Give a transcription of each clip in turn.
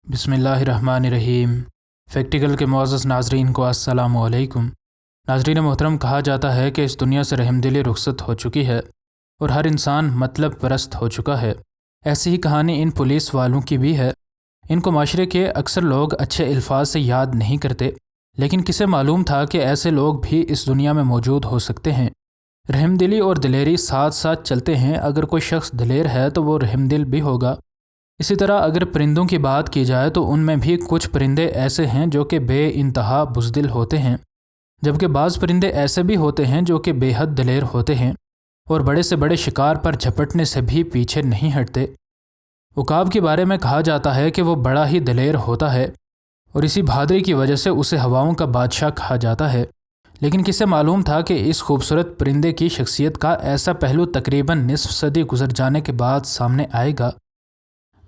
بسم اللہ الرحمن الرحیم۔ فیکٹیکل کے معزز ناظرین کو السلام علیکم۔ ناظرین محترم، کہا جاتا ہے کہ اس دنیا سے رحم دلی رخصت ہو چکی ہے اور ہر انسان مطلب پرست ہو چکا ہے۔ ایسی ہی کہانی ان پولیس والوں کی بھی ہے۔ ان کو معاشرے کے اکثر لوگ اچھے الفاظ سے یاد نہیں کرتے، لیکن کسے معلوم تھا کہ ایسے لوگ بھی اس دنیا میں موجود ہو سکتے ہیں۔ رحم دلی اور دلیری ساتھ ساتھ چلتے ہیں۔ اگر کوئی شخص دلیر ہے تو وہ رحم دل بھی ہوگا۔ اسی طرح اگر پرندوں کی بات کی جائے تو ان میں بھی کچھ پرندے ایسے ہیں جو کہ بے انتہا بزدل ہوتے ہیں، جبکہ بعض پرندے ایسے بھی ہوتے ہیں جو کہ بے حد دلیر ہوتے ہیں اور بڑے سے بڑے شکار پر جھپٹنے سے بھی پیچھے نہیں ہٹتے۔ عقاب کے بارے میں کہا جاتا ہے کہ وہ بڑا ہی دلیر ہوتا ہے اور اسی بہادری کی وجہ سے اسے ہواؤں کا بادشاہ کہا جاتا ہے۔ لیکن کسے معلوم تھا کہ اس خوبصورت پرندے کی شخصیت کا ایسا پہلو تقریباً نصف صدی گزر جانے کے بعد سامنے آئے گا۔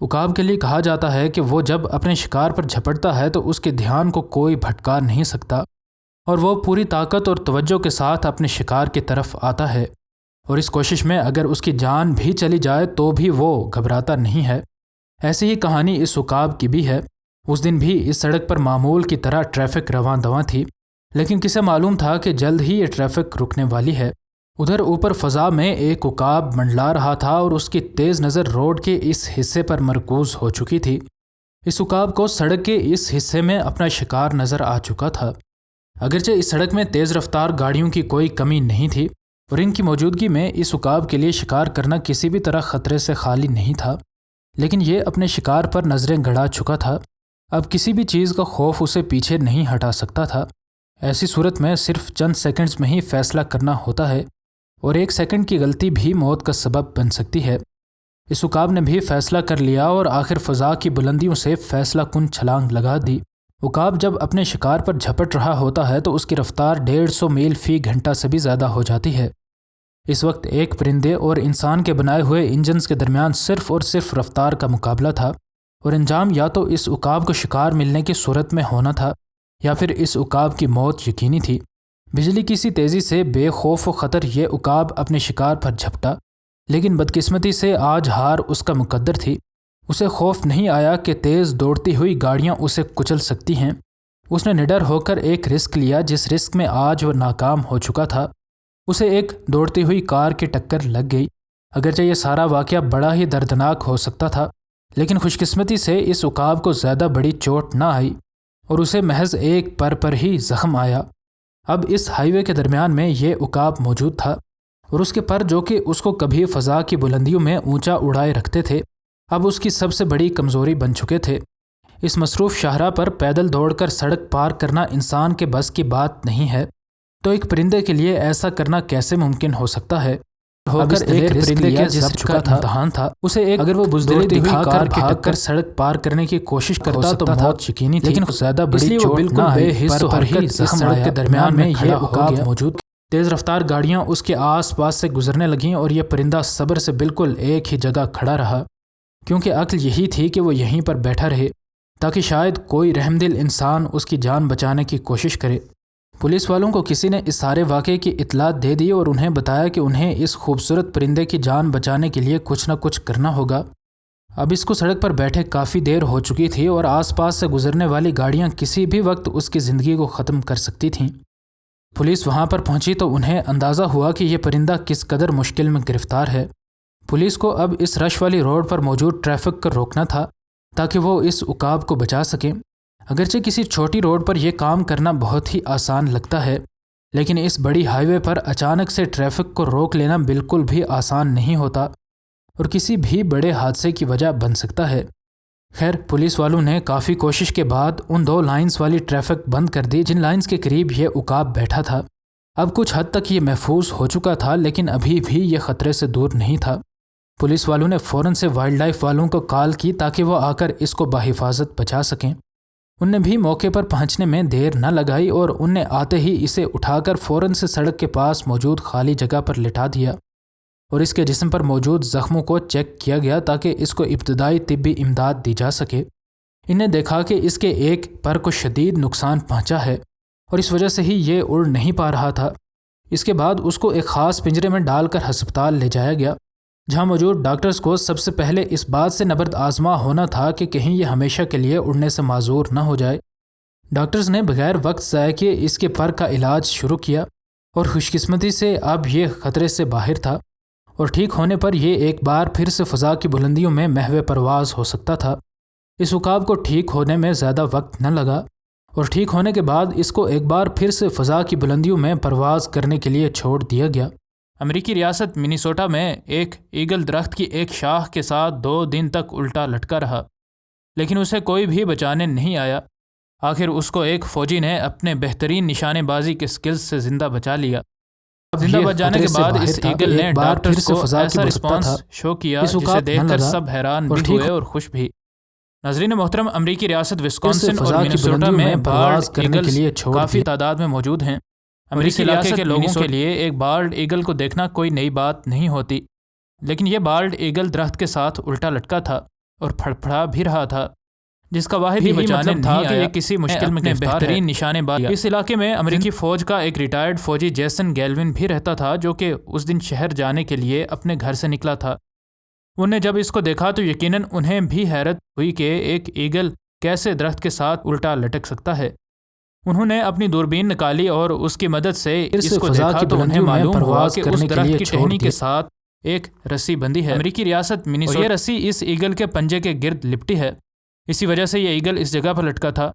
عقاب کے لیے کہا جاتا ہے کہ وہ جب اپنے شکار پر جھپٹتا ہے تو اس کے دھیان کو کوئی بھٹکا نہیں سکتا اور وہ پوری طاقت اور توجہ کے ساتھ اپنے شکار کی طرف آتا ہے، اور اس کوشش میں اگر اس کی جان بھی چلی جائے تو بھی وہ گھبراتا نہیں ہے۔ ایسی ہی کہانی اس عقاب کی بھی ہے۔ اس دن بھی اس سڑک پر معمول کی طرح ٹریفک رواں دواں تھی، لیکن کسے معلوم تھا کہ جلد ہی یہ ٹریفک رکنے والی ہے۔ ادھر اوپر فضا میں ایک عقاب منڈلا رہا تھا اور اس کی تیز نظر روڈ کے اس حصے پر مرکوز ہو چکی تھی۔ اس عقاب کو سڑک کے اس حصے میں اپنا شکار نظر آ چکا تھا۔ اگرچہ اس سڑک میں تیز رفتار گاڑیوں کی کوئی کمی نہیں تھی اور ان کی موجودگی میں اس عقاب کے لیے شکار کرنا کسی بھی طرح خطرے سے خالی نہیں تھا، لیکن یہ اپنے شکار پر نظریں گڑا چکا تھا۔ اب کسی بھی چیز کا خوف اسے پیچھے نہیں ہٹا سکتا تھا۔ ایسی صورت میں صرف چند سیکنڈز میں ہی فیصلہ کرنا ہوتا ہے اور ایک سیکنڈ کی غلطی بھی موت کا سبب بن سکتی ہے۔ اس عقاب نے بھی فیصلہ کر لیا اور آخر فضا کی بلندیوں سے فیصلہ کن چھلانگ لگا دی۔ عقاب جب اپنے شکار پر جھپٹ رہا ہوتا ہے تو اس کی رفتار 150 میل فی گھنٹہ سے بھی زیادہ ہو جاتی ہے۔ اس وقت ایک پرندے اور انسان کے بنائے ہوئے انجنز کے درمیان صرف اور صرف رفتار کا مقابلہ تھا، اور انجام یا تو اس عقاب کو شکار ملنے کی صورت میں ہونا تھا یا پھر اس عقاب کی موت یقینی تھی۔ بجلی کی سی تیزی سے بے خوف و خطر یہ عقاب اپنے شکار پر جھپٹا، لیکن بدقسمتی سے آج ہار اس کا مقدر تھی۔ اسے خوف نہیں آیا کہ تیز دوڑتی ہوئی گاڑیاں اسے کچل سکتی ہیں۔ اس نے نڈر ہو کر ایک رسک لیا جس رسک میں آج وہ ناکام ہو چکا تھا۔ اسے ایک دوڑتی ہوئی کار کی ٹکر لگ گئی۔ اگرچہ یہ سارا واقعہ بڑا ہی دردناک ہو سکتا تھا، لیکن خوش قسمتی سے اس عقاب کو زیادہ بڑی چوٹ نہ آئی اور اسے محض ایک پر ہی زخم آیا۔ اب اس ہائی وے کے درمیان میں یہ عقاب موجود تھا اور اس کے پر جو کہ اس کو کبھی فضا کی بلندیوں میں اونچا اڑائے رکھتے تھے، اب اس کی سب سے بڑی کمزوری بن چکے تھے۔ اس مصروف شاہراہ پر پیدل دوڑ کر سڑک پار کرنا انسان کے بس کی بات نہیں ہے، تو ایک پرندے کے لیے ایسا کرنا کیسے ممکن ہو سکتا ہے؟ اب اس ایک پرندے کے ضبط کا امتحان تھا۔ اسے ایک اگر وہ بزدلی دکھا کر بھاگ کر سڑک پار کرنے کی کوشش کرتا تو موت یقینی تھی، لیکن زیادہ بڑی چوٹ نہ آئی۔ بے حرکت اس سڑک کے درمیان میں یہ عقاب موجود۔ تیز رفتار گاڑیاں اس کے آس پاس سے گزرنے لگیں اور یہ پرندہ صبر سے بالکل ایک ہی جگہ کھڑا رہا، کیونکہ عقل یہی تھی کہ وہ یہیں پر بیٹھا رہے تاکہ شاید کوئی رحم دل انسان اس کی جان بچانے کی کوشش کرے۔ پولیس والوں کو کسی نے اس سارے واقعے کی اطلاع دے دی اور انہیں بتایا کہ انہیں اس خوبصورت پرندے کی جان بچانے کے لیے کچھ نہ کچھ کرنا ہوگا۔ اب اس کو سڑک پر بیٹھے کافی دیر ہو چکی تھی اور آس پاس سے گزرنے والی گاڑیاں کسی بھی وقت اس کی زندگی کو ختم کر سکتی تھیں۔ پولیس وہاں پر پہنچی تو انہیں اندازہ ہوا کہ یہ پرندہ کس قدر مشکل میں گرفتار ہے۔ پولیس کو اب اس رش والی روڈ پر موجود ٹریفک کو روکنا تھا تاکہ وہ اس عقاب کو بچا سکیں۔ اگرچہ کسی چھوٹی روڈ پر یہ کام کرنا بہت ہی آسان لگتا ہے، لیکن اس بڑی ہائی وے پر اچانک سے ٹریفک کو روک لینا بالکل بھی آسان نہیں ہوتا اور کسی بھی بڑے حادثے کی وجہ بن سکتا ہے۔ خیر، پولیس والوں نے کافی کوشش کے بعد ان 2 لائنز والی ٹریفک بند کر دی جن لائنز کے قریب یہ عقاب بیٹھا تھا۔ اب کچھ حد تک یہ محفوظ ہو چکا تھا، لیکن ابھی بھی یہ خطرے سے دور نہیں تھا۔ پولیس والوں نے فوراً سے وائلڈ لائف والوں کو کال کی تاکہ وہ آ کر اس کو بحفاظت بچا سکیں۔ ان نے بھی موقع پر پہنچنے میں دیر نہ لگائی اور ان نے آتے ہی اسے اٹھا کر فوراً سے سڑک کے پاس موجود خالی جگہ پر لٹا دیا اور اس کے جسم پر موجود زخموں کو چیک کیا گیا تاکہ اس کو ابتدائی طبی امداد دی جا سکے۔ انہیں دیکھا کہ اس کے ایک پر کو شدید نقصان پہنچا ہے اور اس وجہ سے ہی یہ اڑ نہیں پا رہا تھا۔ اس کے بعد اس کو ایک خاص پنجرے میں ڈال کر ہسپتال لے جایا گیا جہاں موجود ڈاکٹرز کو سب سے پہلے اس بات سے نبرد آزما ہونا تھا کہ کہیں یہ ہمیشہ کے لیے اڑنے سے معذور نہ ہو جائے۔ ڈاکٹرز نے بغیر وقت ضائع کیے اس کے پر کا علاج شروع کیا اور خوش قسمتی سے اب یہ خطرے سے باہر تھا، اور ٹھیک ہونے پر یہ ایک بار پھر سے فضا کی بلندیوں میں محو پرواز ہو سکتا تھا۔ اس عقاب کو ٹھیک ہونے میں زیادہ وقت نہ لگا، اور ٹھیک ہونے کے بعد اس کو ایک بار پھر سے فضا کی بلندیوں میں پرواز کرنے کے لیے چھوڑ دیا گیا۔ امریکی ریاست منیسوٹا میں ایک ایگل درخت کی ایک شاخ کے ساتھ 2 دن تک الٹا لٹکا رہا، لیکن اسے کوئی بھی بچانے نہیں آیا۔ آخر اس کو ایک فوجی نے اپنے بہترین نشانے بازی کے سکلز سے زندہ بچا لیا۔ زندہ بچ جانے کے بعد اس ایگل نے ڈاکٹرز کو ایسا رسپانس شو کیا جسے دیکھ کر سب حیران بھی ہوئے اور خوش بھی۔ ناظرین محترم، امریکی ریاست وسکونسن اور منیسوٹا میں بالڈ ایگلز کافی تعداد میں موجود ہیں۔ امریکی علاقے کے لوگوں کے لیے ایک بالڈ ایگل کو دیکھنا کوئی نئی بات نہیں ہوتی، لیکن یہ بالڈ ایگل درخت کے ساتھ الٹا لٹکا تھا اور پھڑپھڑا بھی رہا تھا، جس کا واحد ہی بچانے تھا کہ یہ کسی مشکل میں بہترین نشانے باز۔ اس علاقے میں امریکی فوج کا ایک ریٹائرڈ فوجی جیسن گیلون بھی رہتا تھا، جو کہ اس دن شہر جانے کے لیے اپنے گھر سے نکلا تھا۔ انہوں نے جب اس کو دیکھا تو یقیناً انہیں بھی حیرت ہوئی کہ ایک ایگل کیسے درخت کے ساتھ الٹا لٹک سکتا ہے۔ انہوں نے اپنی دوربین نکالی اور اس کی مدد سے اس کو دیکھا تو انہیں معلوم ہوا کہ اس درخت کی ٹہنی کے ساتھ ایک رسی بندھی ہے۔ امریکی ریاست منیسوٹا، یہ رسی اس ایگل کے پنجے کے گرد لپٹی ہے، اسی وجہ سے یہ ایگل اس جگہ پر لٹکا تھا۔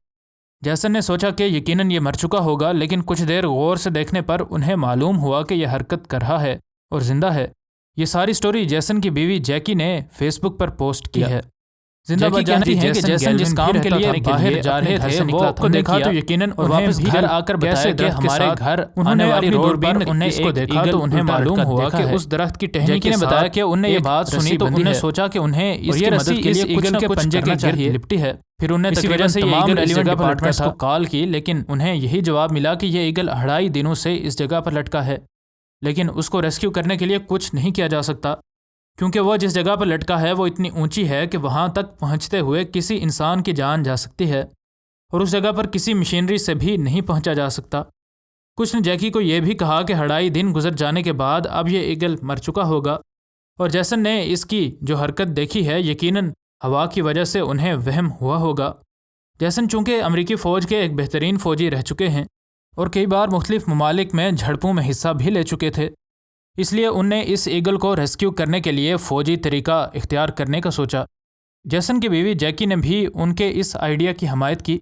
جیسن نے سوچا کہ یقیناً یہ مر چکا ہوگا، لیکن کچھ دیر غور سے دیکھنے پر انہیں معلوم ہوا کہ یہ حرکت کر رہا ہے اور زندہ ہے۔ یہ ساری سٹوری جیسن کی بیوی جیکی نے فیس بک پر پوسٹ کی ہے۔ زندہ بچ جانتی ہے کہ جیسن جس کام کے لیے باہر جا رہے تھے وہ کو دیکھا تو یقیناً اور واپس گھر آ کر بتایا کہ ہمارے گھر آنے والی روڈ پر انہیں اس کو دیکھا تو انہیں معلوم ہوا کہ اس درخت کی ٹہنی کے ساتھ بتایا کہ انہوں نے یہ بات سنی تو انہوں نے سوچا کہ انہیں اس کی مدد کے لیے ایگل کے پنجے کے گرد لپٹی ہے۔ پھر انہیں اسی وجہ سے یہ ایگل ریلیونٹ ڈپارٹمنٹس کو کال کی، لیکن انہیں یہی جواب ملا کہ یہ ایگل 2.5 دنوں سے اس جگہ پر لٹکا ہے، لیکن اس کو ریسکیو کرنے کے لیے کچھ نہیں کیا جا سکتا، کیونکہ وہ جس جگہ پر لٹکا ہے وہ اتنی اونچی ہے کہ وہاں تک پہنچتے ہوئے کسی انسان کی جان جا سکتی ہے، اور اس جگہ پر کسی مشینری سے بھی نہیں پہنچا جا سکتا۔ کچھ نے جیکی کو یہ بھی کہا کہ 2.5 دن گزر جانے کے بعد اب یہ ایگل مر چکا ہوگا، اور جیسن نے اس کی جو حرکت دیکھی ہے یقیناً ہوا کی وجہ سے انہیں وہم ہوا ہوگا۔ جیسن چونکہ امریکی فوج کے ایک بہترین فوجی رہ چکے ہیں اور کئی بار مختلف ممالک میں جھڑپوں میں حصہ بھی لے چکے تھے، اس لیے ان نے اس ایگل کو ریسکیو کرنے کے لیے فوجی طریقہ اختیار کرنے کا سوچا۔ جیسن کی بیوی جیکی نے بھی ان کے اس آئیڈیا کی حمایت کی،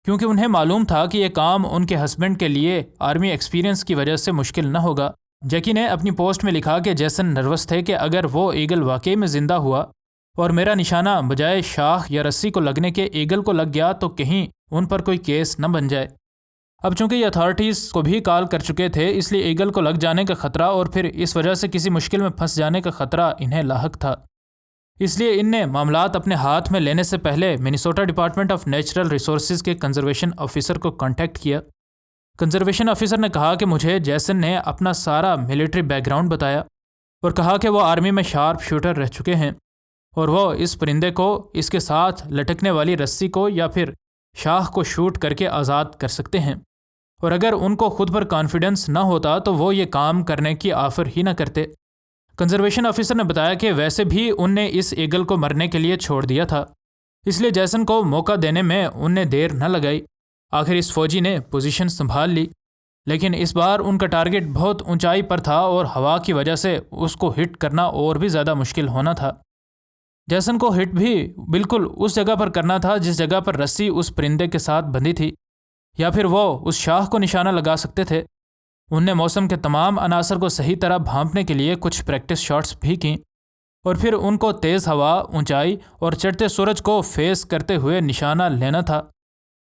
کیونکہ انہیں معلوم تھا کہ یہ کام ان کے ہسبینڈ کے لیے آرمی ایکسپیرینس کی وجہ سے مشکل نہ ہوگا۔ جیکی نے اپنی پوسٹ میں لکھا کہ جیسن نروس تھے کہ اگر وہ ایگل واقعی میں زندہ ہوا اور میرا نشانہ بجائے شاخ یا رسی کو لگنے کے ایگل کو لگ گیا تو کہیں ان پر کوئی کیس نہ بن جائے۔ اب چونکہ یہ اتھارٹیز کو بھی کال کر چکے تھے، اس لیے ایگل کو لگ جانے کا خطرہ اور پھر اس وجہ سے کسی مشکل میں پھنس جانے کا خطرہ انہیں لاحق تھا۔ اس لیے ان نے معاملات اپنے ہاتھ میں لینے سے پہلے Minnesota department of natural resources کے کنزرویشن آفیسر کو کانٹیکٹ کیا۔ کنزرویشن آفیسر نے کہا کہ مجھے جیسن نے اپنا سارا ملٹری بیک گراؤنڈ بتایا اور کہا کہ وہ آرمی میں شارپ شوٹر رہ چکے ہیں اور وہ اس پرندے کو اس کے ساتھ لٹکنے والی رسی کو یا پھر شاخ کو شوٹ کر کے آزاد کر سکتے ہیں، اور اگر ان کو خود پر کانفیڈنس نہ ہوتا تو وہ یہ کام کرنے کی آفر ہی نہ کرتے۔ کنزرویشن آفیسر نے بتایا کہ ویسے بھی ان نے اس ایگل کو مرنے کے لیے چھوڑ دیا تھا، اس لیے جیسن کو موقع دینے میں ان نے دیر نہ لگائی۔ آخر اس فوجی نے پوزیشن سنبھال لی، لیکن اس بار ان کا ٹارگٹ بہت اونچائی پر تھا اور ہوا کی وجہ سے اس کو ہٹ کرنا اور بھی زیادہ مشکل ہونا تھا۔ جیسن کو ہٹ بھی بالکل اس جگہ پر کرنا تھا جس جگہ پر رسی اس پرندے کے ساتھ بندھی تھی، یا پھر وہ اس شاخ کو نشانہ لگا سکتے تھے۔ ان نے موسم کے تمام عناصر کو صحیح طرح بھانپنے کے لیے کچھ پریکٹس شاٹس بھی کیں، اور پھر ان کو تیز ہوا، اونچائی اور چڑھتے سورج کو فیس کرتے ہوئے نشانہ لینا تھا،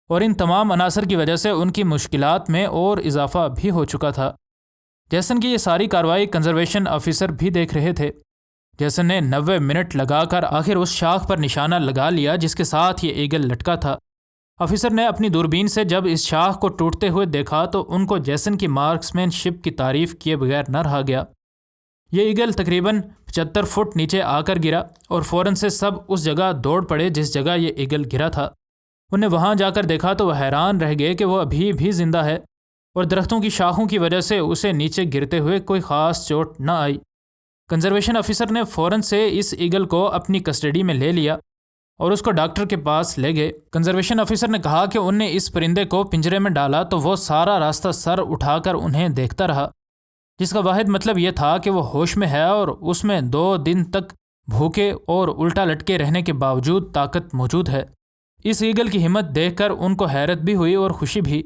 اور ان تمام عناصر کی وجہ سے ان کی مشکلات میں اور اضافہ بھی ہو چکا تھا۔ جیسن کی یہ ساری کارروائی کنزرویشن آفیسر بھی دیکھ رہے تھے۔ جیسن نے 90 منٹ لگا کر آخر اس شاخ پر نشانہ لگا لیا جس کے ساتھ یہ ایگل لٹکا تھا۔ آفیسر نے اپنی دوربین سے جب اس شاخ کو ٹوٹتے ہوئے دیکھا تو ان کو جیسن کی مارکسمین شپ کی تعریف کیے بغیر نہ رہا گیا۔ یہ ایگل تقریباً 75 فٹ نیچے آ کر گرا اور فوراً سے سب اس جگہ دوڑ پڑے جس جگہ یہ ایگل گرا تھا۔ انہیں وہاں جا کر دیکھا تو وہ حیران رہ گئے کہ وہ ابھی بھی زندہ ہے اور درختوں کی شاخوں کی وجہ سے اسے نیچے گرتے ہوئے کوئی خاص چوٹ نہ آئی۔ کنزرویشن آفیسر نے فوراً سے اس ایگل کو اپنی کسٹڈی میں لے لیا اور اس کو ڈاکٹر کے پاس لے گئے۔ کنزرویشن آفیسر نے کہا کہ ان نے اس پرندے کو پنجرے میں ڈالا تو وہ سارا راستہ سر اٹھا کر انہیں دیکھتا رہا، جس کا واحد مطلب یہ تھا کہ وہ ہوش میں ہے اور اس میں 2 دن تک بھوکے اور الٹا لٹکے رہنے کے باوجود طاقت موجود ہے۔ اس ایگل کی ہمت دیکھ کر ان کو حیرت بھی ہوئی اور خوشی بھی۔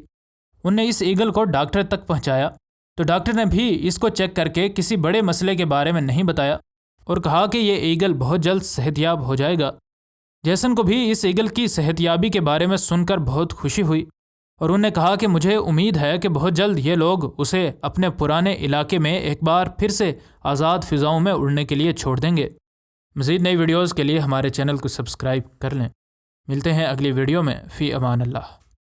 ان نے اس ایگل کو ڈاکٹر تک پہنچایا تو ڈاکٹر نے بھی اس کو چیک کر کے کسی بڑے مسئلے کے بارے میں نہیں بتایا اور کہا کہ یہ ایگل بہت جلد صحت یاب ہو جائے گا۔ جیسن کو بھی اس ایگل کی صحت یابی کے بارے میں سن کر بہت خوشی ہوئی اور انہوں نے کہا کہ مجھے امید ہے کہ بہت جلد یہ لوگ اسے اپنے پرانے علاقے میں ایک بار پھر سے آزاد فضاؤں میں اڑنے کے لیے چھوڑ دیں گے۔ مزید نئی ویڈیوز کے لیے ہمارے چینل کو سبسکرائب کر لیں۔ ملتے ہیں اگلی ویڈیو میں، فی امان اللہ۔